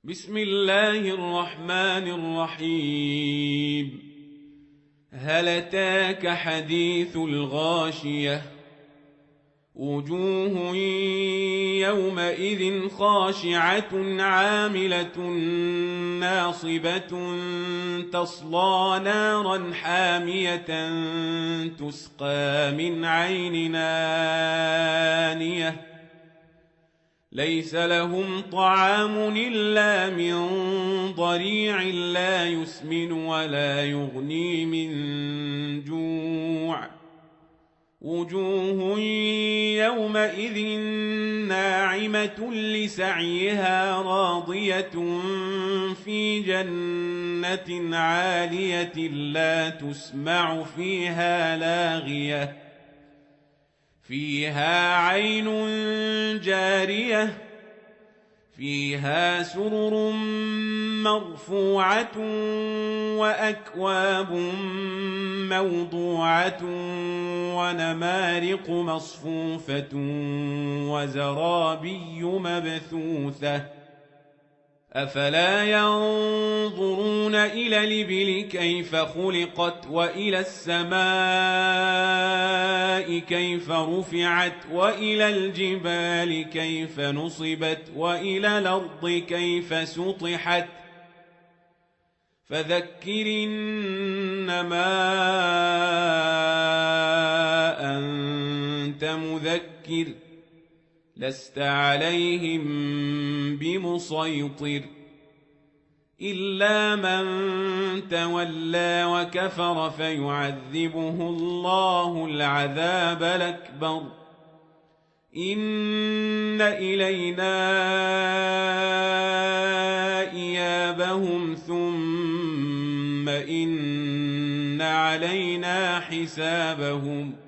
بسم الله الرحمن الرحيم. هل أتاك حديث الغاشية؟ وجوه يومئذ خاشعة عاملة ناصبة تصلى نارا حامية تسقى من عين آنية ليس لهم طعام إلا من ضريع لا يسمن ولا يغني من جوع. وجوه يومئذ ناعمة لسعيها راضية في جنة عالية لا تسمع فيها لاغية فيها عين جارية فيها سرر مرفوعة وأكواب موضوعة ونمارق مصفوفة وزرابي مبثوثة أفلا ينظرون إلى الإبل كيف خلقت وإلى السماء كيف رفعت وإلى الجبال كيف نصبت وإلى الأرض كيف سطحت فذكر إنما أنت مذكر لست عليهم بمسيطر إلا من تولى وكفر فيعذبه الله العذاب الأكبر إن إلينا إيابهم ثم إن علينا حسابهم